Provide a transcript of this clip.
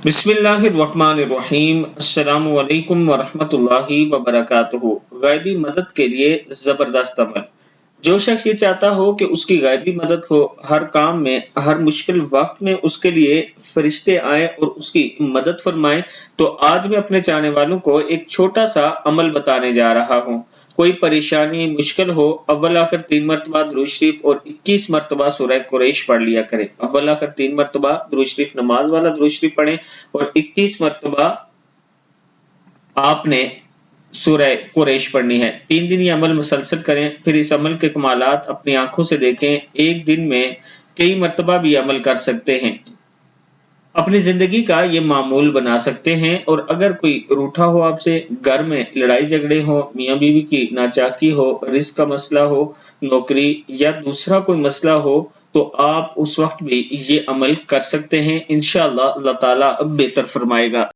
बिस्मिल्लाहिर्रहमानिर्रहीम। अस्सलामु अलैकुम वरहमतुल्लाहि वबरकातुहू। गैबी मदद के लिए जबरदस्त अमल। जो शख्स ये चाहता हो कि उसकी गैबी मदद हो, हर काम में, हर मुश्किल वक्त में उसके लिए फरिश्ते आए और उसकी मदद फरमाएं, तो आज मैं अपने चाहने वालों को एक छोटा सा अमल बताने जा रहा हूँ। कोई परेशानी मुश्किल हो, अव्वल आखिर 3 मरतबा दुरूद शरीफ और 21 मरतबा सूरह कुरैश पढ़ लिया करें। अव्वल आखिर 3 मरतबा दुरूद शरीफ नमाज वाला दुरूद शरीफ पढ़ें और 21 मरतबा आपने सूरह कुरैश पढ़नी है। 3 दिन ये अमल मुसलसल करें, फिर इस अमल के कमालात अपनी आंखों से देखें। एक दिन में कई मरतबा भी अमल कर सकते हैं। अपनी जिंदगी का ये मामूल बना सकते हैं। और अगर कोई रूठा हो आपसे, घर में लड़ाई झगड़े हो, मियाँ बीवी की नाचाकी हो, रिस्क का मसला हो, नौकरी या दूसरा कोई मसला हो, तो आप उस वक्त भी ये अमल कर सकते हैं। इंशाअल्लाह अल्लाह ताला अब बेहतर फरमाएगा।